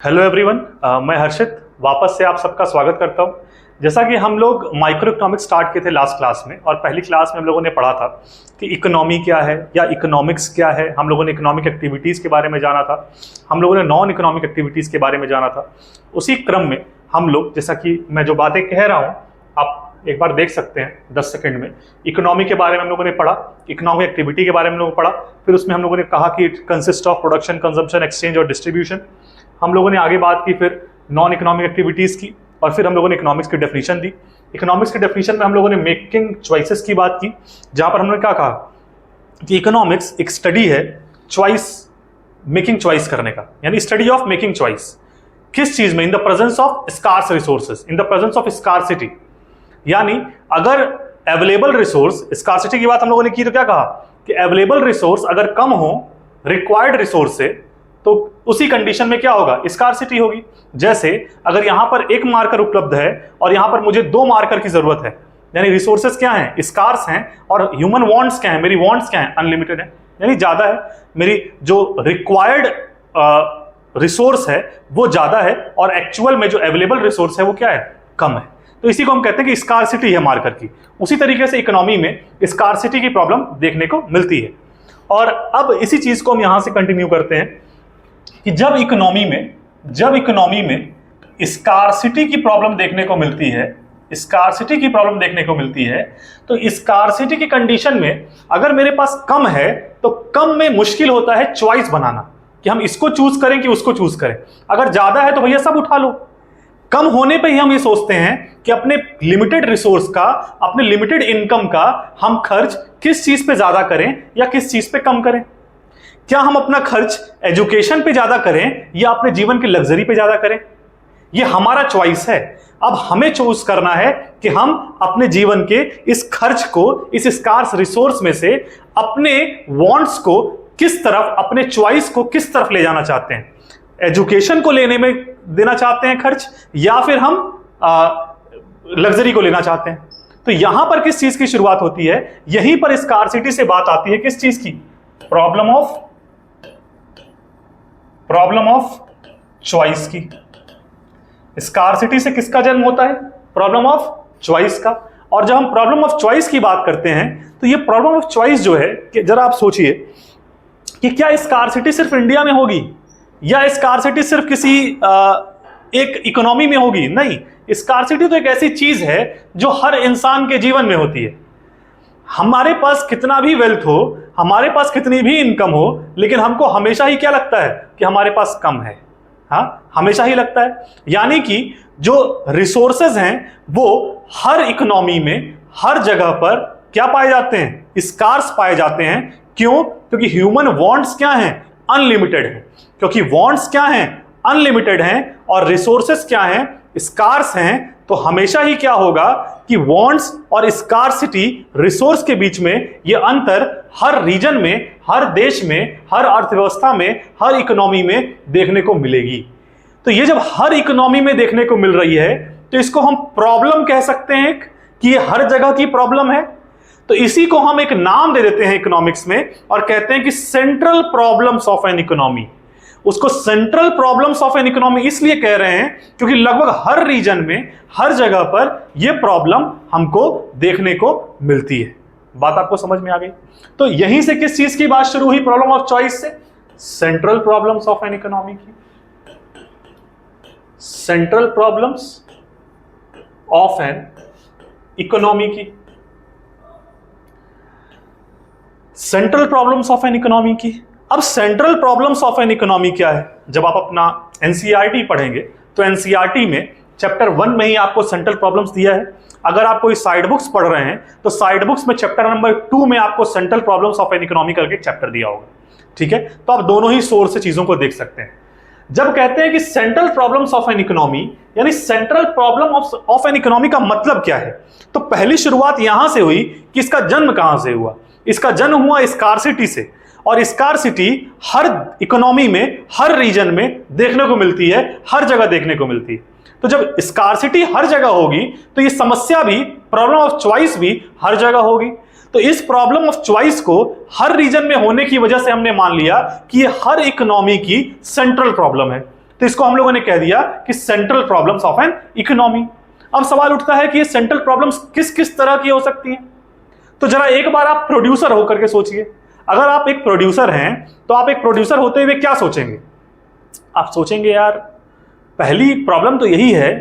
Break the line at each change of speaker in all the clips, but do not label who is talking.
Hello everyone, मैं हर्षित वापस से आप सबका स्वागत करता हूं। जैसा कि हम लोग माइक्रो इकोनॉमिक्स स्टार्ट किए थे लास्ट क्लास में, और पहली क्लास में हम लोगों ने पढ़ा था कि इकोनॉमी क्या है या इकोनॉमिक्स क्या है। हम लोगों ने इकोनॉमिक एक्टिविटीज़ के बारे में जाना था, हम लोगों ने नॉन इकोनॉमिक एक्टिविटीज़ के बारे में जाना था। उसी क्रम में हम लोग, जैसा कि मैं जो बातें कह रहा हूँ आप एक बार देख सकते हैं 10 सेकंड में। इकोनॉमी के बारे में हम लोगों ने पढ़ा, इकोनॉमिक एक्टिविटी के बारे में हम लोगों ने पढ़ा, फिर उसमें हम लोगों ने कहा कि it consist of production, consumption, exchange और डिस्ट्रीब्यूशन। हम लोगों ने आगे बात की फिर नॉन इकोनॉमिक एक्टिविटीज़ की, और फिर हम लोगों ने इकोनॉमिक्स की डेफिनेशन दी। इकोनॉमिक्स की डेफिनेशन में हम लोगों ने मेकिंग चॉइसेस की बात की, जहां पर हमने क्या कहा कि इकोनॉमिक्स एक स्टडी है चॉइस, मेकिंग चॉइस करने का, यानी स्टडी ऑफ मेकिंग चॉइस। किस चीज में? In the presence of scarce resources, in the presence of scarcity. यानी अगर अवेलेबल रिसोर्स, स्कार्सिटी की बात हम लोगों ने की तो क्या कहा कि अवेलेबल रिसोर्स अगर कम हो रिक्वायर्ड रिसोर्स से, तो उसी कंडीशन में क्या होगा? स्कार्सिटी होगी। जैसे अगर यहां पर एक मार्कर उपलब्ध है और यहां पर मुझे 2 मार्कर की जरूरत है, यानी रिसोर्सेस क्या हैं? स्कार्स हैं। और ह्यूमन वांट्स क्या है? मेरी वांट्स क्या है? अनलिमिटेड है, यानी ज्यादा है। मेरी जो रिक्वायर्ड रिसोर्स है वो ज्यादा है, और एक्चुअल में जो अवेलेबल रिसोर्स है वो क्या है? कम है। तो इसी को हम कहते हैं कि स्कार्सिटी है मार्कर की। उसी तरीके से इकोनॉमी में स्कार्सिटी की प्रॉब्लम देखने को मिलती है। और अब इसी चीज को हम यहां से कंटिन्यू करते हैं कि जब इकोनॉमी में स्कार्सिटी की प्रॉब्लम देखने को मिलती है, स्कार्सिटी की प्रॉब्लम देखने को मिलती है, तो स्कार्सिटी की कंडीशन में अगर मेरे पास कम है तो कम में मुश्किल होता है चॉइस बनाना कि हम इसको चूज करें कि उसको चूज करें। अगर ज्यादा है तो भैया सब उठा लो। कम होने पे ही हम ये सोचते हैं कि अपने लिमिटेड रिसोर्स का, अपने लिमिटेड इनकम का हम खर्च किस चीज पे ज्यादा करें या किस चीज पे कम करें। क्या हम अपना खर्च एजुकेशन पे ज्यादा करें या अपने जीवन की लग्जरी पे ज्यादा करें? ये हमारा चॉइस है। अब हमें चूज करना है कि हम अपने जीवन के इस खर्च को, इस स्कार्स रिसोर्स में से अपने वांट्स को किस तरफ, अपने चॉइस को किस तरफ ले जाना चाहते हैं। एजुकेशन को लेने में देना चाहते हैं खर्च, या फिर हम लग्जरी को लेना चाहते हैं। तो यहां पर किस चीज की शुरुआत होती है? यहीं पर स्कार्सिटी से बात आती है। किस चीज की? प्रॉब्लम ऑफ चॉइस की। स्कार्सिटी से किसका जन्म होता है? प्रॉब्लम ऑफ चॉइस का। और जब हम प्रॉब्लम ऑफ चॉइस की बात करते हैं तो ये प्रॉब्लम ऑफ चॉइस जो है, कि जरा आप सोचिए कि क्या स्कार्सिटी सिर्फ इंडिया में होगी या स्कार्सिटी सिर्फ किसी एक इकोनॉमी में होगी? नहीं, स्कार्सिटी तो एक ऐसी चीज है जो हर इंसान के जीवन में होती है। हमारे पास कितना भी वेल्थ हो, हमारे पास कितनी भी इनकम हो, लेकिन हमको हमेशा ही क्या लगता है कि हमारे पास कम है। हाँ, हमेशा ही लगता है। यानी कि जो रिसोर्सेज हैं वो हर इकोनॉमी में, हर जगह पर क्या पाए जाते हैं? स्कार्स पाए जाते हैं। क्यों? क्योंकि ह्यूमन वांट्स क्या हैं? अनलिमिटेड है। क्योंकि वांट्स क्या हैं? अनलिमिटेड हैं, और रिसोर्सेस क्या हैं? स्कार्स हैं। तो हमेशा ही क्या होगा कि वांट्स और स्कार्सिटी, रिसोर्स के बीच में ये अंतर हर रीजन में, हर देश में, हर अर्थव्यवस्था में, हर इकोनॉमी में देखने को मिलेगी। तो ये जब हर इकोनॉमी में देखने को मिल रही है तो इसको हम प्रॉब्लम कह सकते हैं कि ये हर जगह की प्रॉब्लम है। तो इसी को हम एक नाम दे देते हैं इकोनॉमिक्स में, और कहते हैं कि central problems of an economy. उसको central problems of an economy इसलिए कह रहे हैं क्योंकि लगभग हर रीजन में, हर जगह पर यह प्रॉब्लम हमको देखने को मिलती है। बात आपको समझ में आ गई? तो यहीं से किस चीज की बात शुरू हुई? प्रॉब्लम ऑफ चॉइस से। Central problems of an economy की, central problems of an economy की, central problems of an economy की। अब central problems of an economy क्या है? जब आप अपना एनसीईआरटी पढ़ेंगे तो एनसीईआरटी में चैप्टर 1 में ही आपको सेंट्रल प्रॉब्लम्स दिया है। अगर आप कोई साइड बुक्स पढ़ रहे हैं तो साइड बुक्स में चैप्टर नंबर 2 में आपको central problems of an economy करके चैप्टर दिया होगा। ठीक है, तो आप दोनों ही सोर्स से चीजों को देख सकते हैं। जब कहते हैं कि central problems of an economy, यानी central problem of an economy का मतलब क्या है? तो पहली शुरुआत यहां से हुई कि इसका जन्म कहां से हुआ। इसका जन्म हुआ स्कार्सिटी से, और स्कार्सिटी हर इकोनॉमी में, हर रीजन में देखने को मिलती है, हर जगह देखने को मिलती है। तो जब स्कार्सिटी हर जगह होगी तो ये समस्या भी, प्रॉब्लम ऑफ चॉइस भी हर जगह होगी। तो इस प्रॉब्लम ऑफ चॉइस को हर रीजन में होने की वजह से हमने मान लिया कि ये हर इकोनॉमी की सेंट्रल प्रॉब्लम है। तो इसको हम लोगों ने कह दिया कि central problems of an economy. अब सवाल उठता है कि ये सेंट्रल प्रॉब्लम्स किस किस तरह की हो सकती हैं। तो जरा एक बार आप प्रोड्यूसर होकर के सोचिए, अगर आप एक प्रोड्यूसर हैं तो आप एक प्रोड्यूसर होते हुए क्या सोचेंगे? आप सोचेंगे यार पहली प्रॉब्लम तो यही है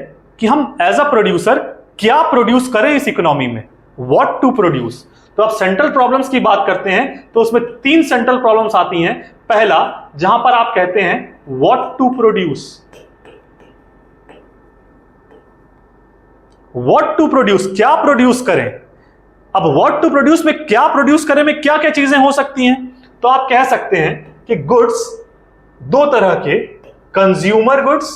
कि हम एज अ प्रोड्यूसर क्या प्रोड्यूस करें इस इकोनॉमी में, व्हाट टू प्रोड्यूस। तो अब सेंट्रल प्रॉब्लम्स की बात करते हैं तो उसमें 3 सेंट्रल प्रॉब्लम्स आती हैं। पहला, जहां पर आप कहते हैं what to produce, what to produce, क्या प्रोड्यूस करें। अब व्हाट टू प्रोड्यूस में क्या प्रोड्यूस करें में क्या क्या चीजें हो सकती हैं? तो आप कह सकते हैं कि गुड्स 2 तरह के, कंज्यूमर गुड्स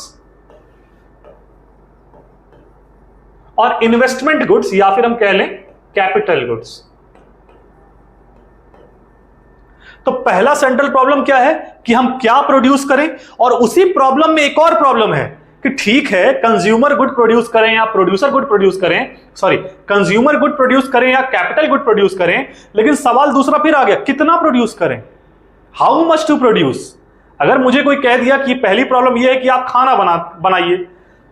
और इन्वेस्टमेंट गुड्स, या फिर हम कह लें कैपिटल गुड्स। तो पहला सेंट्रल प्रॉब्लम क्या है कि हम क्या प्रोड्यूस करें, और उसी प्रॉब्लम में एक और प्रॉब्लम है कि ठीक है कंज्यूमर गुड प्रोड्यूस करें या प्रोड्यूसर गुड प्रोड्यूस करें, सॉरी कंज्यूमर गुड प्रोड्यूस करें या कैपिटल गुड प्रोड्यूस करें, लेकिन सवाल दूसरा फिर आ गया, कितना प्रोड्यूस करें, हाउ मच टू प्रोड्यूस। अगर मुझे कोई कह दिया कि पहली प्रॉब्लम यह है कि आप खाना बनाइए,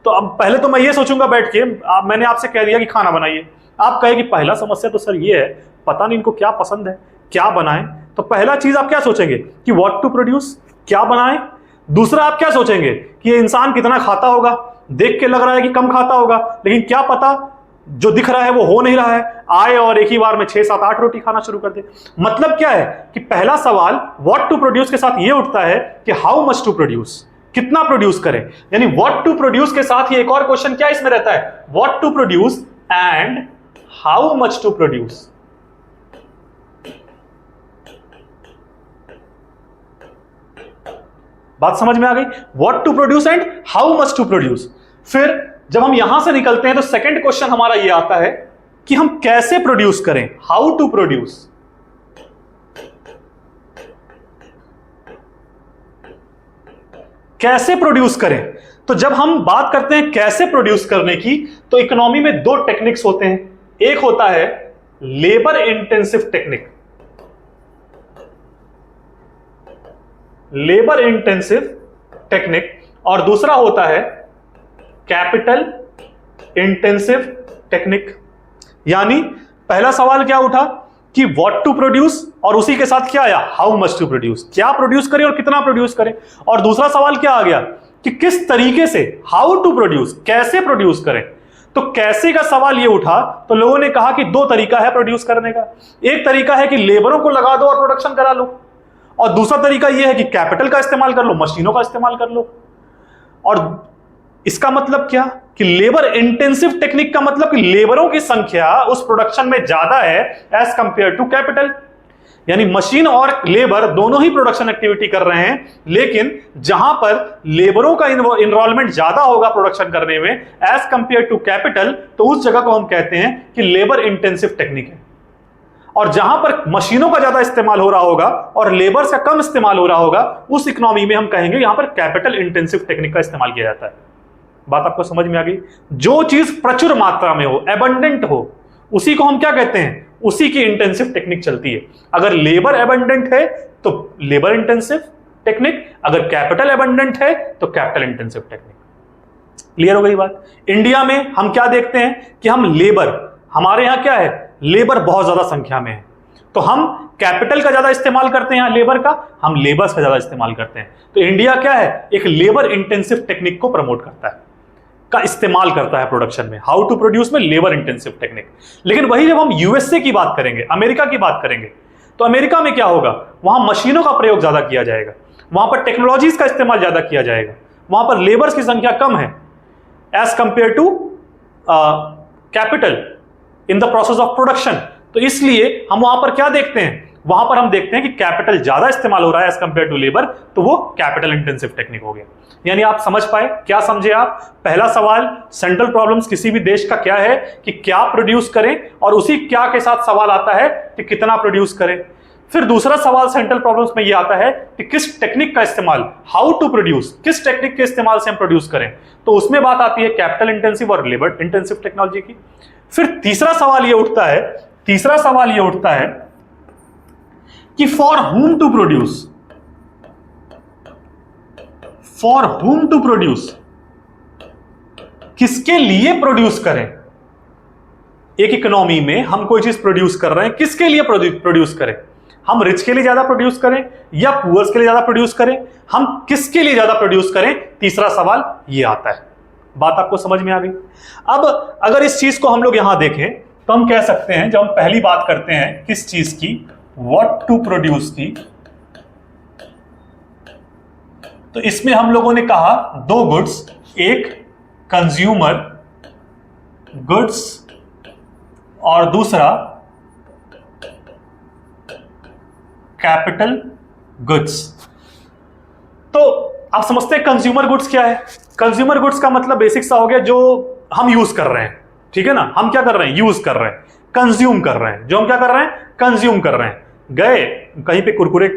तो अब पहले तो मैं ये सोचूंगा बैठ के, मैंने आपसे कह दिया कि खाना बनाइए, आप कहे कि पहला समस्या तो सर ये है, पता नहीं इनको क्या पसंद है, क्या बनाएं। तो पहला चीज आप क्या सोचेंगे कि व्हाट टू प्रोड्यूस, क्या बनाएं। दूसरा आप क्या सोचेंगे कि ये इंसान कितना खाता होगा, देख के लग रहा है कि कम खाता होगा, लेकिन क्या पता जो दिख रहा है वो हो नहीं रहा है, आए और एक ही बार में 6, 7, 8 रोटी खाना शुरू कर दे। मतलब क्या है कि पहला सवाल व्हाट टू प्रोड्यूस के साथ ये उठता है कि हाउ मच टू प्रोड्यूस, कितना प्रोड्यूस करें। यानी व्हाट टू प्रोड्यूस के साथ ही एक और क्वेश्चन क्या इसमें रहता है, what to produce and how much to produce. बात समझ में आ गई, what to produce and how much to produce. फिर जब हम यहां से निकलते हैं तो सेकंड क्वेश्चन हमारा यह आता है कि हम कैसे प्रोड्यूस करें, हाउ टू प्रोड्यूस। कैसे प्रोड्यूस करें। तो जब हम बात करते हैं कैसे प्रोड्यूस करने की, तो इकोनॉमी में 2 टेक्निक्स होते हैं, एक होता है labour intensive technique, labour intensive technique, और दूसरा होता है कैपिटल इंटेंसिव टेक्निक। यानी पहला सवाल क्या उठा कि व्हाट टू प्रोड्यूस, और उसी के साथ क्या आया, हाउ मच टू प्रोड्यूस, क्या प्रोड्यूस करें और कितना प्रोड्यूस करें। और दूसरा सवाल क्या आ गया कि किस तरीके से, हाउ टू प्रोड्यूस, कैसे प्रोड्यूस करें। तो कैसे का सवाल ये उठा तो लोगों ने कहा कि 2 तरीका है प्रोड्यूस करने का। एक तरीका है कि लेबरों को लगा दो और प्रोडक्शन करा लो, और दूसरा तरीका यह है कि कैपिटल का इस्तेमाल कर लो, मशीनों का इस्तेमाल कर लो। और इसका मतलब क्या कि लेबर इंटेंसिव टेक्निक का मतलब कि लेबरों की संख्या उस प्रोडक्शन में ज्यादा है एज कंपेयर टू कैपिटल। यानी मशीन और लेबर दोनों ही प्रोडक्शन एक्टिविटी कर रहे हैं, लेकिन जहां पर लेबरों का इनरोलमेंट ज्यादा होगा प्रोडक्शन करने में एज कंपेयर टू कैपिटल, तो उस जगह को हम कहते हैं कि लेबर इंटेंसिव टेक्निक है। और जहां पर मशीनों का ज्यादा इस्तेमाल हो रहा होगा और लेबर का कम इस्तेमाल हो रहा होगा, उस इकोनॉमी में हम कहेंगे यहां पर कैपिटल इंटेंसिव टेक्निक का इस्तेमाल किया जाता है। बात आपको समझ में आ गई। जो चीज प्रचुर मात्रा में हो, एबंडेंट हो, उसी को हम क्या कहते हैं, उसी की इंटेंसिव टेक्निक चलती है। अगर लेबर एबंडेंट है तो लेबर इंटेंसिव टेक्निक, अगर कैपिटल एबंडेंट है तो कैपिटल इंटेंसिव टेक्निक। क्लियर हो गई बात। इंडिया में हम क्या देखते हैं कि हम लेबर, हमारे यहां क्या है, लेबर बहुत ज्यादा संख्या में है, तो हम कैपिटल का ज्यादा इस्तेमाल करते हैं, यहां लेबर का, हम लेबर्स का ज्यादा इस्तेमाल करते हैं। तो इंडिया क्या है, एक लेबर इंटेंसिव टेक्निक को प्रमोट करता है, का इस्तेमाल करता है प्रोडक्शन में। हाउ टू प्रोड्यूस में लेबर इंटेंसिव टेक्निक। लेकिन वही जब हम यूएसए की बात करेंगे, अमेरिका की बात करेंगे, तो अमेरिका में क्या होगा, वहां मशीनों का प्रयोग ज्यादा किया जाएगा, वहां पर टेक्नोलॉजीज का इस्तेमाल ज्यादा किया जाएगा, वहां पर लेबर्स की संख्या कम है as compare to capital in the process of production. तो इसलिए हम वहां पर क्या देखते हैं, वहां पर हम देखते हैं कि कैपिटल ज्यादा इस्तेमाल हो रहा है एज कंपेयर टू लेबर, तो वो कैपिटल इंटेंसिव टेक्निक हो गया। यानी आप समझ पाए, क्या समझे आप। पहला सवाल सेंट्रल प्रॉब्लम्स किसी भी देश का क्या है कि क्या प्रोड्यूस करें, और उसी क्या के साथ सवाल आता है कि कितना प्रोड्यूस करें। फिर दूसरा सवाल सेंट्रल प्रॉब्लम्स में ये आता है कि किस टेक्निक का इस्तेमाल, हाउ टू प्रोड्यूस, किस टेक्निक के इस्तेमाल से हम प्रोड्यूस करें, तो उसमें बात आती है कैपिटल इंटेंसिव और लेबर इंटेंसिव टेक्नोलॉजी की। फिर तीसरा सवाल ये उठता है कि for whom to produce, for whom to produce, किसके लिए प्रोड्यूस करें। एक इकोनॉमी में हम कोई चीज प्रोड्यूस कर रहे हैं, किसके लिए प्रोड्यूस करें। हम रिच के लिए ज्यादा प्रोड्यूस करें या पुअर्स के लिए ज्यादा प्रोड्यूस करें, हम किसके लिए ज्यादा प्रोड्यूस करें, तीसरा सवाल ये आता है। बात आपको समझ में आ गई। अब अगर इस चीज को हम लोग यहां देखें तो हम कह सकते हैं, जब हम पहली बात करते हैं किस चीज की, व्हाट टू प्रोड्यूस की, तो इसमें हम लोगों ने कहा दो गुड्स, एक कंज्यूमर गुड्स और दूसरा कैपिटल गुड्स। तो आप समझते हैं कंज्यूमर गुड्स क्या है। कंज्यूमर गुड्स का मतलब बेसिक सा हो गया जो हम यूज कर रहे हैं, ठीक है ना। हम क्या कर रहे हैं, यूज कर रहे हैं, कंज्यूम कर रहे हैं। जो हम क्या कर रहे हैं, कंज्यूम कर रहे हैं। गए कहीं पे कुरकुरे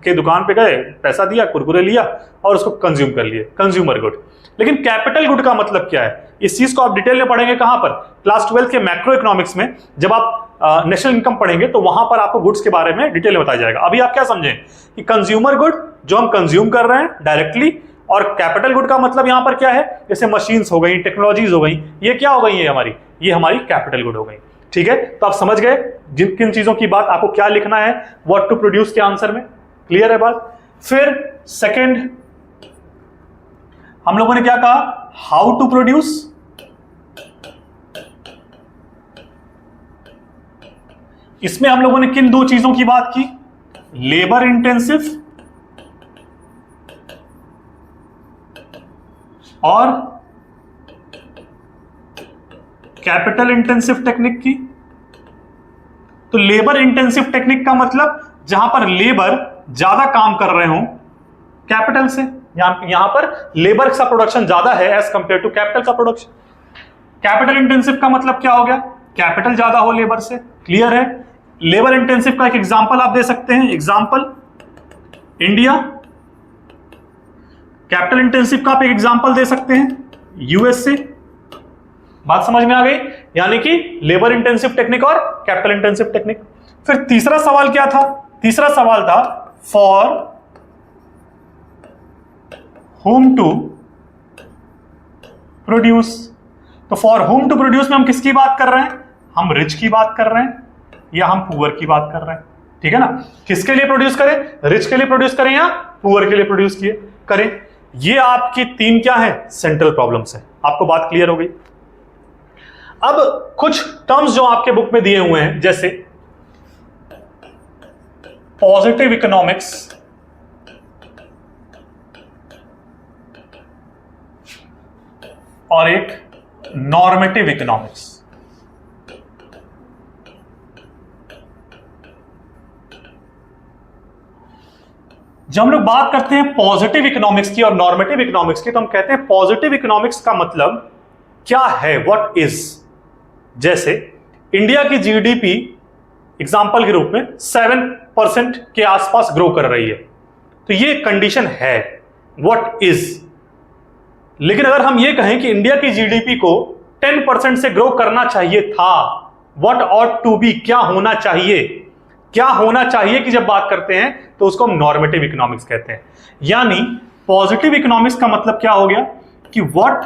के दुकान पे गए, पैसा दिया, कुरकुरे लिया और उसको कंज्यूम कर लिए, कंज्यूमर गुड। लेकिन कैपिटल गुड का मतलब क्या है, इस चीज को आप डिटेल में पढ़ेंगे कहां पर, क्लास 12 के मैक्रो इकोनॉमिक्स में। जब आप नेशनल इनकम पढ़ेंगे तो वहां पर आपको गुड्स के बारे में डिटेल में बताया जाएगा। अभी आप क्या समझें कि कंज्यूमर गुड जो हम कंज्यूम कर रहे हैं डायरेक्टली, और कैपिटल गुड का मतलब यहां पर क्या है, जैसे मशीन्स हो गई, टेक्नोलॉजीज हो गई, ये क्या हो गई, ये हमारी कैपिटल गुड हो गई। ठीक है, तो आप समझ गए जिन किन चीजों की बात आपको क्या लिखना है व्हाट टू प्रोड्यूस के आंसर में। क्लियर है बात। फिर सेकंड हम लोगों ने क्या कहा, हाउ टू प्रोड्यूस। इसमें हम लोगों ने किन दो चीजों की बात की, लेबर इंटेंसिव और कैपिटल इंटेंसिव टेक्निक की। तो लेबर इंटेंसिव टेक्निक का मतलब जहां पर लेबर ज्यादा काम कर रहे हो कैपिटल से, यहां पर लेबर का प्रोडक्शन ज्यादा है एज कंपेयर टू कैपिटल का प्रोडक्शन। कैपिटल इंटेंसिव का मतलब क्या हो गया, कैपिटल ज्यादा हो लेबर से। क्लियर है। लेबर इंटेंसिव का एक एग्जांपल आप दे सकते हैं, एग्जांपल इंडिया। कैपिटल इंटेंसिव का आप एक एग्जांपल दे सकते हैं, यूएसए। बात समझ में आ गई, यानी कि लेबर इंटेंसिव टेक्निक और कैपिटल इंटेंसिव टेक्निक। फिर तीसरा सवाल क्या था, तीसरा सवाल था फॉर होम टू प्रोड्यूस। तो फॉर होम टू प्रोड्यूस में हम किसकी बात कर रहे हैं, हम रिच की बात कर रहे हैं या हम पुअर की बात कर रहे हैं। ठीक है ना, किसके लिए प्रोड्यूस करें, रिच के लिए प्रोड्यूस करें या पुअर के लिए प्रोड्यूस करें। ये आपकी तीन क्या है, सेंट्रल प्रॉब्लम्स है। आपको बात क्लियर हो गई। अब कुछ टर्म्स जो आपके बुक में दिए हुए हैं, जैसे पॉजिटिव इकोनॉमिक्स और एक नॉर्मेटिव इकोनॉमिक्स। जब हम लोग बात करते हैं पॉजिटिव इकोनॉमिक्स की और नॉर्मेटिव इकोनॉमिक्स की, तो हम कहते हैं पॉजिटिव इकोनॉमिक्स का मतलब क्या है, व्हाट इज। जैसे इंडिया की जीडीपी एग्जाम्पल के रूप में 7% के आसपास ग्रो कर रही है, तो ये कंडीशन है, व्हाट इज। लेकिन अगर हम ये कहें कि इंडिया की जीडीपी को 10% से ग्रो करना चाहिए था, व्हाट ऑट टू बी, क्या होना चाहिए, क्या होना चाहिए कि जब बात करते हैं तो उसको हम नॉर्मेटिव इकोनॉमिक्स कहते हैं। यानी पॉजिटिव इकोनॉमिक्स का मतलब क्या हो गया कि व्हाट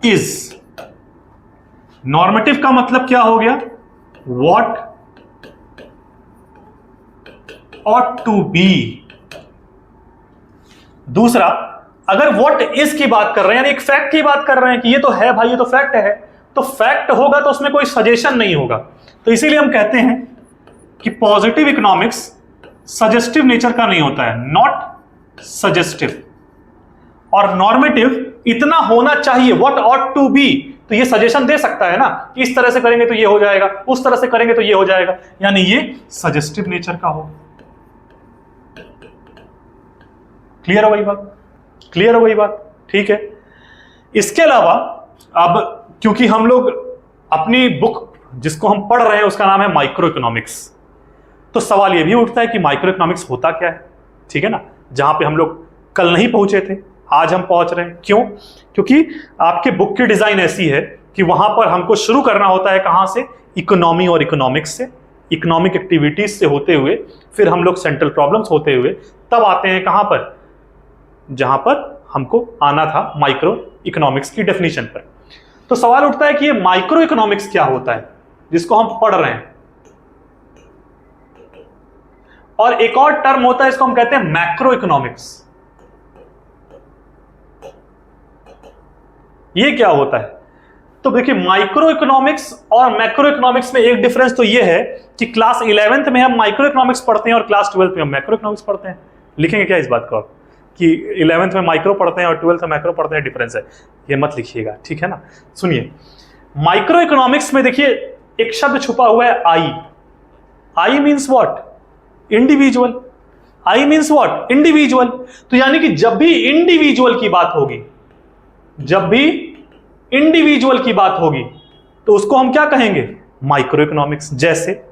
इज, नॉर्मेटिव का मतलब क्या हो गया, व्हाट ऑट टू बी। दूसरा, अगर व्हाट इज की बात कर रहे हैं, यानी एक फैक्ट की बात कर रहे हैं कि ये तो है भाई, ये तो फैक्ट है, तो फैक्ट होगा तो उसमें कोई सजेशन नहीं होगा। तो इसीलिए हम कहते हैं कि पॉजिटिव इकोनॉमिक्स सजेस्टिव नेचर का नहीं होता है, नॉट सजेस्टिव। और नॉर्मेटिव इतना होना चाहिए, व्हाट ऑट टू बी, तो ये सजेशन दे सकता है ना कि इस तरह से करेंगे तो ये हो जाएगा, उस तरह से करेंगे तो ये हो जाएगा, यानी ये सजेस्टिव नेचर का हो। क्लियर हो गई बात, क्लियर हो गई बात। ठीक है। इसके अलावा अब क्योंकि हम लोग अपनी बुक जिसको हम पढ़ रहे हैं उसका नाम है माइक्रो इकोनॉमिक्स, तो सवाल ये भी उठता है कि माइक्रो इकोनॉमिक्स होता क्या है। ठीक है ना, जहां पे हम लोग कल नहीं पहुंचे थे आज हम पहुंच रहे हैं। क्यों? क्योंकि आपके बुक की डिजाइन ऐसी है कि वहां पर हमको शुरू करना होता है कहां से, इकोनॉमी और इकोनॉमिक्स से, इकोनॉमिक एक्टिविटीज से होते हुए, फिर हम लोग सेंट्रल प्रॉब्लम्स होते हुए तब आते हैं कहां पर, जहां पर हमको आना था माइक्रो इकोनॉमिक्स की डेफिनेशन पर। तो सवाल उठता है कि ये माइक्रो इकोनॉमिक्स क्या होता है जिसको हम पढ़ रहे हैं, और एक और टर्म होता है इसको हम कहते हैं मैक्रो इकोनॉमिक्स। ये क्या होता है? तो देखिए, माइक्रो इकोनॉमिक्स और मैक्रो इकोनॉमिक्स में एक डिफरेंस तो ये है कि क्लास 11th में हम माइक्रो इकोनॉमिक्स पढ़ते हैं और क्लास 12th में हम मैक्रो इकोनॉमिक्स पढ़ते हैं। लिखेंगे क्या इस बात को आप कि 11th में माइक्रो पढ़ते हैं और 12th में मैक्रो पढ़ते हैं, डिफरेंस है, ये मत लिखिएगा, ठीक है ना। सुनिए, माइक्रो इकोनॉमिक्स में देखिए एक शब्द छुपा हुआ है I. I means what? Individual. I means what? Individual. तो यानी कि जब भी इंडिविजुअल की बात होगी, जब भी इंडिविजुअल की बात होगी तो उसको हम क्या कहेंगे? Micro economics. जैसे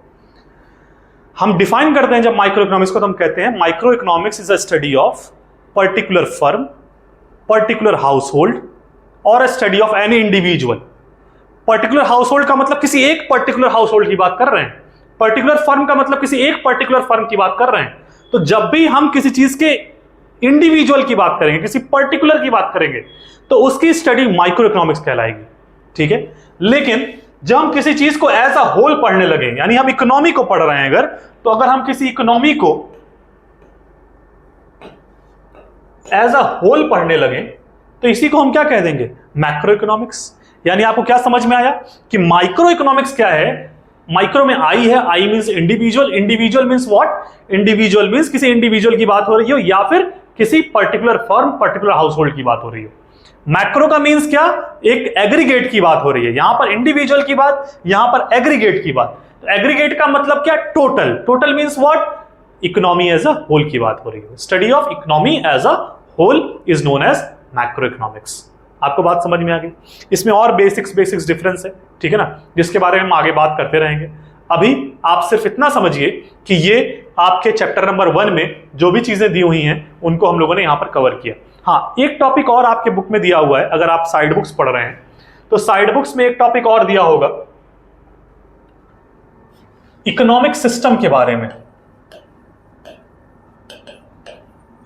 हम डिफाइन करते हैं जब माइक्रो इकोनॉमिक्स को, तो हम कहते हैं micro economics is a study of particular firm, particular household और a study of any individual. Particular household का मतलब किसी एक पर्टिकुलर हाउस होल्ड की बात कर रहे हैं, पर्टिकुलर फर्म का मतलब किसी एक पर्टिकुलर फर्म की बात कर रहे हैं। तो जब भी हम किसी चीज के इंडिविजुअल की बात करेंगे, किसी पर्टिकुलर की बात करेंगे, तो उसकी स्टडी माइक्रो इकोनॉमिक्स कहलाएगी, ठीक है। लेकिन जब हम किसी चीज को एज अ होल पढ़ने लगे, यानी हम इकोनॉमी को पढ़ रहे हैं अगर, तो अगर हम किसी इकोनॉमी को एज अ होल पढ़ने लगे तो इसी को हम क्या कह देंगे? Macro economics. यानी आपको क्या समझ में आया कि माइक्रो इकोनॉमिक्स क्या है? माइक्रो में आई है, आई means individual, individual means what? Individual means किसी इंडिविजुअल की बात हो रही हो या फिर किसी particular firm, particular house hold की बात हो रही हो। मैक्रो का मींस क्या? एक एग्रीगेट की बात हो रही है, यहां पर इंडिविजुअल की बात, यहां पर एग्रीगेट की बात। तो एग्रीगेट का मतलब क्या? Total. Total means what? Economy as a whole की बात हो रही है। Study of economy as a whole is known as macro economics. आपको बात समझ में आ गई? इसमें और बेसिक्स डिफरेंस है, ठीक है ना, जिसके बारे में हम आगे बात करते रहेंगे। अभी आप सिर्फ इतना समझिए कि ये आपके चैप्टर नंबर 1 में जो भी चीजें दी हुई हैं उनको हम लोगों ने यहां पर कवर किया। हाँ, एक टॉपिक और आपके बुक में दिया हुआ है, अगर आप साइड बुक्स पढ़ रहे हैं तो साइड बुक्स में एक टॉपिक और दिया होगा इकोनॉमिक सिस्टम के बारे में।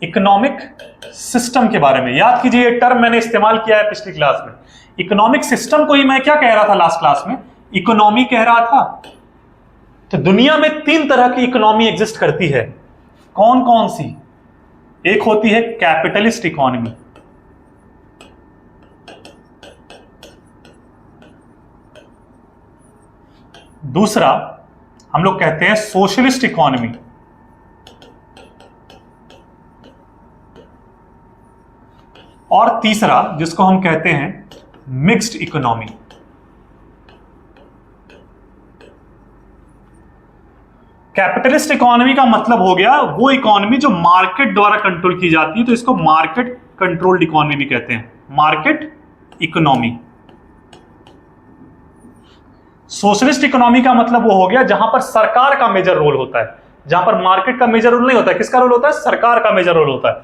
इकोनॉमिक सिस्टम के बारे में याद कीजिए, ये टर्म मैंने इस्तेमाल किया है पिछली क्लास में। इकोनॉमिक सिस्टम को ही मैं क्या कह रहा था लास्ट क्लास में? इकोनॉमी कह रहा था। तो दुनिया में 3 तरह की इकोनॉमी एग्जिस्ट करती है। कौन कौन सी? एक होती है कैपिटलिस्ट इकोनॉमी, दूसरा हम लोग कहते हैं सोशलिस्ट इकोनॉमी, और तीसरा जिसको हम कहते हैं मिक्स्ड इकोनॉमी। कैपिटलिस्ट इकोनॉमी का मतलब हो गया वो इकोनॉमी जो मार्केट द्वारा कंट्रोल की जाती है, तो इसको मार्केट कंट्रोल्ड इकोनॉमी भी कहते हैं, मार्केट इकोनॉमी। सोशलिस्ट इकोनॉमी का मतलब वो हो गया जहां पर सरकार का मेजर रोल होता है, जहां पर मार्केट का मेजर रोल नहीं होता है। किसका रोल होता है? सरकार का मेजर रोल होता है।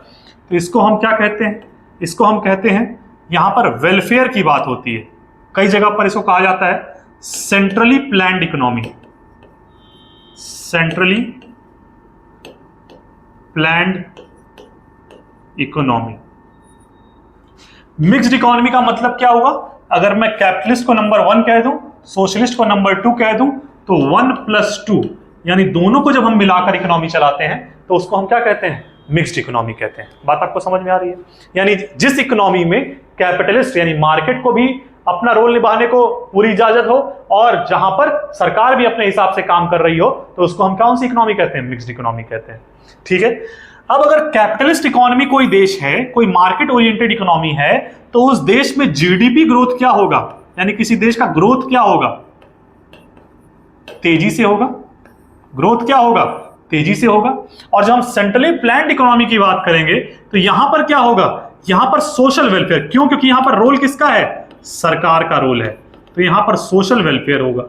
तो इसको हम क्या कहते हैं? इसको हम कहते हैं, यहां पर वेलफेयर की बात होती है। कई जगह पर इसको कहा जाता है centrally planned economy, centrally planned economy. Mixed economy का मतलब क्या हुआ? अगर मैं कैपिटलिस्ट को नंबर 1 कह दूं, सोशलिस्ट को नंबर 2 कह दूं, तो 1+2 यानी दोनों को जब हम मिलाकर इकोनॉमी चलाते हैं तो उसको हम क्या कहते हैं? मिक्स्ड इकोनॉमी कहते हैं। बात आपको समझ में आ रही है? यानी जिस इकोनॉमी में कैपिटलिस्ट यानी मार्केट को भी अपना रोल निभाने को पूरी इजाजत हो और जहां पर सरकार भी अपने हिसाब से काम कर रही हो, तो उसको हम कौन सी इकोनॉमी कहते हैं? मिक्स्ड इकोनॉमी कहते हैं, ठीक है। अब अगर कैपिटलिस्ट इकोनॉमी कोई देश है, कोई मार्केट ओरिएंटेड इकोनॉमी है, तो उस देश में जीडीपी ग्रोथ क्या होगा? यानी किसी देश का ग्रोथ क्या होगा? तेजी से होगा। ग्रोथ क्या होगा? तेजी से होगा। और जब हम सेंट्रली प्लान्ड इकोनॉमी की बात करेंगे तो यहां पर क्या होगा? यहां पर सोशल वेलफेयर। क्यों? क्योंकि यहां पर रोल किसका है? सरकार का रोल है, तो यहां पर सोशल वेलफेयर होगा।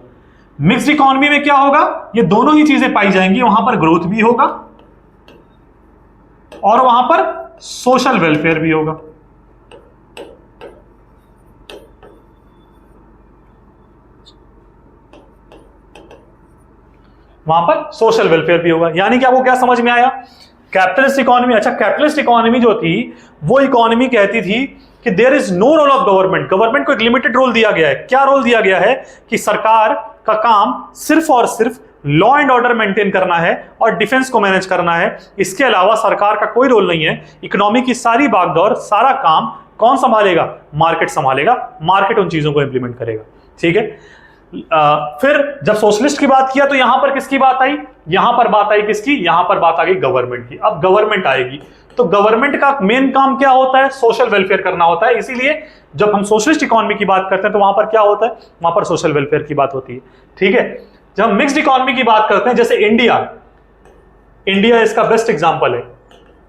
मिक्स्ड इकोनॉमी में क्या होगा? ये दोनों ही चीजें पाई जाएंगी, वहां पर ग्रोथ भी होगा और वहां पर सोशल वेलफेयर भी होगा। वहां पर सोशल वेलफेयर भी होगा। यानी कि आपको क्या समझ में आया? कैपिटलिस्ट इकोनॉमी, अच्छा कैपिटलिस्ट इकोनॉमी जो थी वो इकोनॉमी कहती थी कि there is no role of government, government को एक लिमिटेड रोल दिया गया है। क्या रोल दिया गया है कि सरकार का काम सिर्फ और सिर्फ लॉ एंड ऑर्डर मेंटेन करना है और डिफेंस को मैनेज करना है, इसके अलावा सरकार का कोई रोल नहीं है। इकोनॉमी की सारी भागदौड़, सारा काम कौन संभालेगा? मार्केट संभालेगा, मार्केट उन चीजों को इंप्लीमेंट करेगा। ठीक है, फिर जब सोशलिस्ट की बात किया तो यहां पर किसकी बात आई? यहां पर बात आई किसकी? यहां पर बात आ गई गवर्नमेंट की। अब गवर्नमेंट आएगी तो गवर्नमेंट का मेन काम क्या होता है? सोशल वेलफेयर करना होता है। इसीलिए जब हम सोशलिस्ट इकोनॉमी की बात करते हैं तो वहां पर क्या होता है? वहां पर सोशल वेलफेयर की बात होती है। ठीक है, जब हम मिक्स्ड इकोनॉमी की बात करते हैं, जैसे इंडिया इसका बेस्ट एग्जांपल है।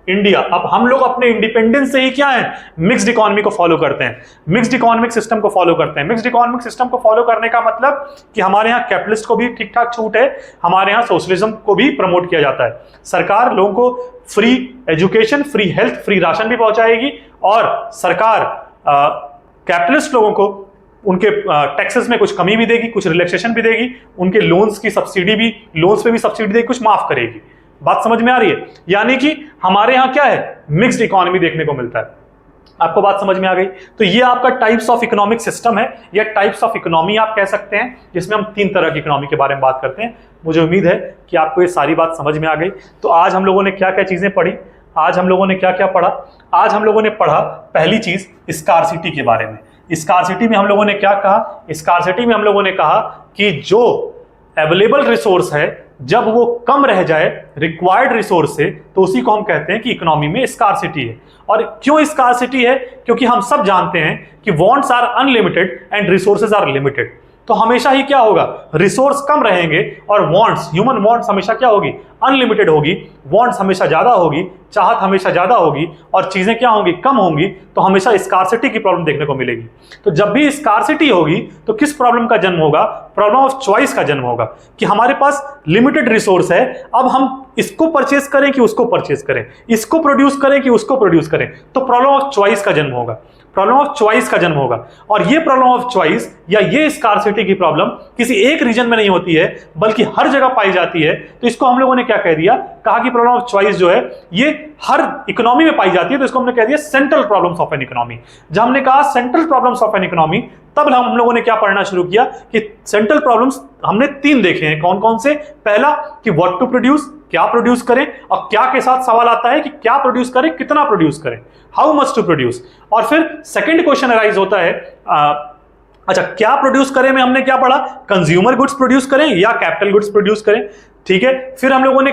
इंडिया, अब हम लोग अपने इंडिपेंडेंस से ही क्या है? मिक्स्ड इकोनॉमी को फॉलो करते हैं, मिक्स्ड इकोनॉमिक सिस्टम को फॉलो करते हैं। मिक्स्ड इकोनॉमिक सिस्टम को फॉलो करने का मतलब कि हमारे यहाँ कैपिटलिस्ट को भी ठीक ठाक छूट है, हमारे यहाँ सोशलिज्म को भी प्रमोट किया जाता है। सरकार लोगों को free education, free health, free ration भी पहुंचाएगी और सरकार कैपिटलिस्ट लोगों को उनके टैक्सेस में कुछ कमी भी देगी, कुछ रिलैक्सेशन भी देगी, उनके लोन्स की सब्सिडी भी, लोन्स पे भी सब्सिडी देगी, कुछ माफ करेगी। बात समझ में आ रही है? यानी कि हमारे यहां क्या है? मिक्स्ड इकोनॉमी देखने को मिलता है। आपको बात समझ में आ गई? तो ये आपका टाइप्स ऑफ इकोनॉमिक सिस्टम है या टाइप्स ऑफ इकोनॉमी आप कह सकते हैं, जिसमें हम 3 तरह की इकोनॉमी के बारे में बात करते हैं। मुझे उम्मीद है कि आपको ये सारी बात समझ में आ गई। तो आज हम लोगों ने क्या क्या चीजें पढ़ी, आज हम लोगों ने क्या क्या पढ़ा? आज हम लोगों ने पढ़ा पहली चीज स्कार्सिटी के बारे में। स्कार्सिटी में हम लोगों ने क्या कहा? स्कार्सिटी में हम लोगों ने कहा कि जो अवेलेबल रिसोर्स है जब वो कम रह जाए रिक्वायर्ड रिसोर्स से, तो उसी को हम कहते हैं कि इकोनॉमी में स्कार्सिटी है। और क्यों स्कार्सिटी है? क्योंकि हम सब जानते हैं कि wants are unlimited and resources are limited. तो हमेशा ही क्या होगा? रिसोर्स कम रहेंगे और वांट्स, ह्यूमन वांट्स हमेशा क्या होगी? अनलिमिटेड होगी। वांट्स हमेशा ज्यादा होगी, चाहत हमेशा ज्यादा होगी और चीजें क्या होंगी? कम होंगी। तो हमेशा स्कार्सिटी की प्रॉब्लम देखने को मिलेगी। तो जब भी स्कार्सिटी होगी तो किस प्रॉब्लम का जन्म होगा? प्रॉब्लम ऑफ चॉइस का जन्म होगा कि हमारे पास लिमिटेड रिसोर्स है, अब हम इसको परचेस करें कि उसको परचेस करें, इसको प्रोड्यूस करें कि उसको प्रोड्यूस करें। तो प्रॉब्लम ऑफ चॉइस का जन्म होगा, प्रॉब्लम ऑफ चॉइस का जन्म होगा। और ये प्रॉब्लम ऑफ चॉइस या ये स्कार्सिटी की प्रॉब्लम किसी एक रीजन में नहीं होती है बल्कि हर जगह पाई जाती है। तो इसको हम लोगों ने क्या कह दिया? कहा कि प्रॉब्लम ऑफ चॉइस जो है ये हर इकोनॉमी में पाई जाती है। तो इसको हमने कह दिया central problems of an economy. जब हमने कहा central problems of an economy, तब हम लोगों ने क्या पढ़ना शुरू किया कि सेंट्रल प्रॉब्लम्स हमने 3 देखे हैं। कौन कौन से? पहला कि व्हाट टू प्रोड्यूस, क्या प्रोड्यूस करें, और क्या के साथ सवाल आता है कि क्या प्रोड्यूस करें, कितना प्रोड्यूस करें, हाउ मच टू प्रोड्यूस। और फिर सेकंड क्वेश्चन अराइज होता है, अच्छा क्या प्रोड्यूस करें में हमने क्या पढ़ा? कंज्यूमर गुड्स प्रोड्यूस करें या कैपिटल गुड्स प्रोड्यूस करें। ठीक है, फिर हम लोगों ने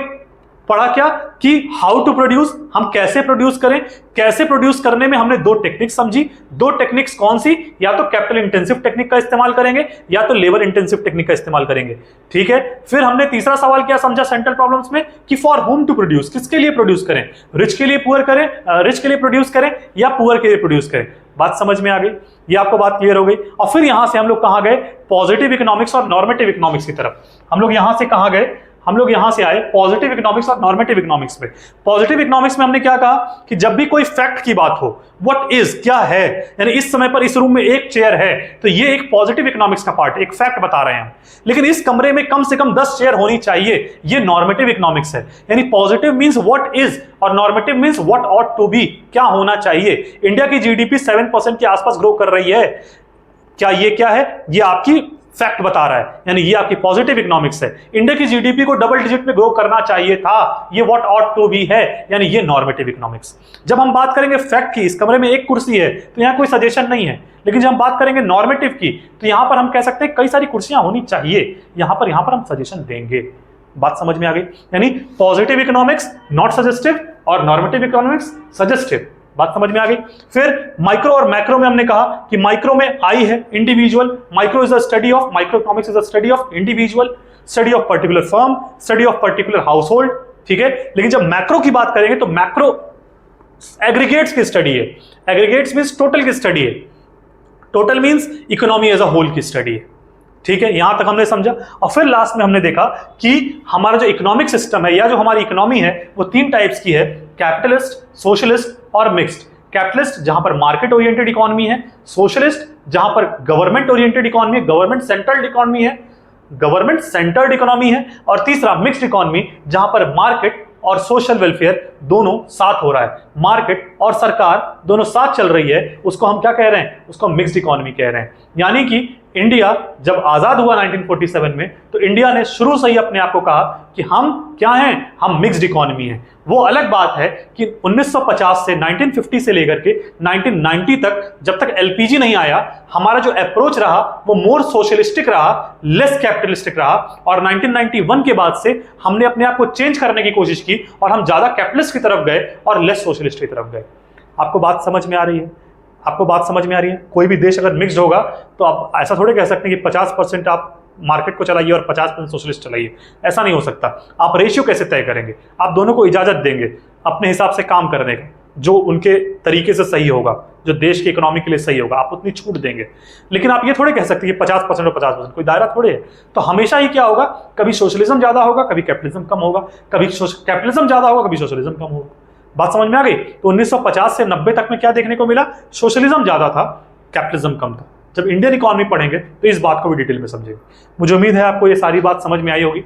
पढ़ा क्या कि हाउ टू प्रोड्यूस, हम कैसे प्रोड्यूस करें। कैसे प्रोड्यूस करने में हमने 2 टेक्निक समझी। 2 टेक्निक्स कौन सी? या तो कैपिटल इंटेंसिव टेक्निक का इस्तेमाल करेंगे या तो लेबर इंटेंसिव टेक्निक का इस्तेमाल करेंगे। ठीक है, फिर हमने तीसरा सवाल क्या समझा सेंट्रल प्रॉब्लम्स में कि फॉर होम टू प्रोड्यूस, किसके लिए प्रोड्यूस करें? रिच के लिए पुअर करें, रिच के लिए प्रोड्यूस करें या पुअर के लिए प्रोड्यूस करें। बात समझ में आ गई? ये आपको बात क्लियर हो गई? और फिर यहां से हम लोग कहां गए? पॉजिटिव इकोनॉमिक्स और नॉर्मेटिव इकोनॉमिक्स की तरफ। हम लोग यहां से कहां गए? हम लोग यहां से आए पॉजिटिव इकोनॉमिक्स और नॉर्मेटिव इकोनॉमिक्स पे। पॉजिटिव इकोनॉमिक्स में हमने क्या कहा कि जब भी कोई फैक्ट की बात हो, व्हाट इज, क्या है, यानी इस समय पर इस रूम में एक चेयर है, तो ये एक पॉजिटिव इकोनॉमिक्स का पार्ट, एक फैक्ट बता रहे हैं हम। लेकिन इस कमरे में कम से कम 10 चेयर होनी चाहिए, ये नॉर्मेटिव इकोनॉमिक्स है। यानी पॉजिटिव मींस व्हाट इज और normative means what ought to be, क्या होना चाहिए। इंडिया की जीडीपी 7% के आसपास ग्रो कर रही है, क्या ये क्या है? ये आपकी फैक्ट बता रहा है, यानी ये आपकी पॉजिटिव इकोनॉमिक्स है। इंडिया की जीडीपी को डबल डिजिट में ग्रो करना चाहिए था, ये व्हाट ऑट टू बी है, यानी ये नॉर्मेटिव इकोनॉमिक्स। जब हम बात करेंगे फैक्ट की, इस कमरे में एक कुर्सी है तो यहाँ कोई सजेशन नहीं है। लेकिन जब हम बात करेंगे नॉर्मेटिव की, तो यहां पर हम कह सकते हैं कई सारी कुर्सियां होनी चाहिए, यहां पर हम सजेशन देंगे। बात समझ में आ गई? यानी पॉजिटिव इकोनॉमिक्स नॉट सजेस्टिव और नॉर्मेटिव इकोनॉमिक्स सजेस्टिव। बात समझ में आ गई? फिर माइक्रो और मैक्रो में हमने कहा कि माइक्रो में आई है individual, micro is a study of, micro economics is a study of individual, study of particular firm, study of particular household. ठीक है, लेकिन जब मैक्रो की बात करेंगे तो मैक्रो एग्रीगेट्स की स्टडी है। एग्रीगेट्स मींस टोटल की स्टडी है, total means economy as a whole की स्टडी है। ठीक है, यहां तक हमने समझा। और फिर लास्ट में हमने देखा कि हमारा जो इकोनॉमिक सिस्टम है या जो हमारी इकोनॉमी है वो 3 टाइप्स की है, कैपिटलिस्ट, सोशलिस्ट और मिक्स्ड। कैपिटलिस्ट जहां पर मार्केट ओरिएंटेड इकोनॉमी है, सोशलिस्ट जहां पर गवर्नमेंट ओरिएंटेड इकोनॉमी है, गवर्नमेंट सेंट्रल्ड इकोनॉमी है, गवर्नमेंट सेंटर्ड इकोनॉमी है, और तीसरा मिक्स्ड इकोनॉमी जहां पर मार्केट और सोशल वेलफेयर दोनों साथ हो रहा है, मार्केट और सरकार दोनों साथ चल रही है, उसको हम क्या कह रहे हैं, उसको मिक्स्ड इकोनॉमी कह रहे हैं। यानी कि इंडिया जब आजाद हुआ 1947 में, तो इंडिया ने शुरू से ही अपने आप को कहा कि हम क्या हैं, हम मिक्स्ड इकोनॉमी हैं। वो अलग बात है कि 1950 से 1950 से लेकर के 1990 तक, जब तक एलपीजी नहीं आया, हमारा जो अप्रोच रहा वो मोर सोशलिस्टिक रहा, लेस कैपिटलिस्टिक रहा। और 1991 के बाद से हमने अपने आप को चेंज करने की कोशिश की और हम ज्यादा कैपिटलिस्ट की तरफ गए और लेस सोशलिस्ट की तरफ गए। आपको बात समझ में आ रही है? आपको बात समझ में आ रही है? कोई भी देश अगर मिक्स्ड होगा तो आप ऐसा थोड़े कह सकते हैं कि 50% आप मार्केट को चलाइए और 50% सोशलिस्ट चलाइए, ऐसा नहीं हो सकता। आप रेशियो कैसे तय करेंगे? आप दोनों को इजाजत देंगे अपने हिसाब से काम करने का, जो उनके तरीके से सही होगा, जो देश की इकोनॉमी के लिए सही होगा, आप उतनी छूट देंगे। लेकिन आप ये थोड़े कह सकते हैं कि 50% और 50%, कोई दायरा थोड़े है। तो हमेशा ही क्या होगा, कभी सोशलिज्म ज्यादा होगा, कभी कैपिटलिज्म कम होगा, कभी कैपिटलिज्म ज्यादा होगा, कभी सोशलिज्म कम होगा। बात समझ में आ गई? तो 1950 से 90 तक में क्या देखने को मिला, सोशलिज्म ज्यादा था, कैपिटलिज्म कम था। जब इंडियन इकोनॉमी पढ़ेंगे तो इस बात को भी डिटेल में समझेंगे। मुझे उम्मीद है आपको ये सारी बात समझ में आई होगी।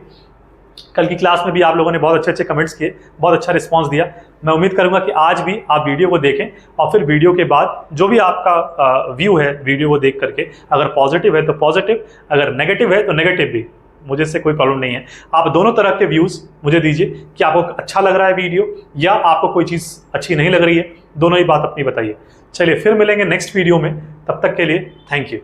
कल की क्लास में भी आप लोगों ने बहुत अच्छे अच्छे कमेंट्स किए, बहुत अच्छा रिस्पांस दिया। मैं उम्मीद करूंगा कि आज भी आप वीडियो को देखें और फिर वीडियो के बाद जो भी आपका व्यू है वीडियो को देख करके, अगर पॉजिटिव है तो पॉजिटिव, अगर नेगेटिव है तो नेगेटिव भी, मुझे इससे कोई प्रॉब्लम नहीं है। आप दोनों तरह के व्यूज़ मुझे दीजिए कि आपको अच्छा लग रहा है वीडियो या आपको कोई चीज़ अच्छी नहीं लग रही है, दोनों ही बात अपनी बताइए। चलिए फिर मिलेंगे नेक्स्ट वीडियो में, तब तक के लिए थैंक यू।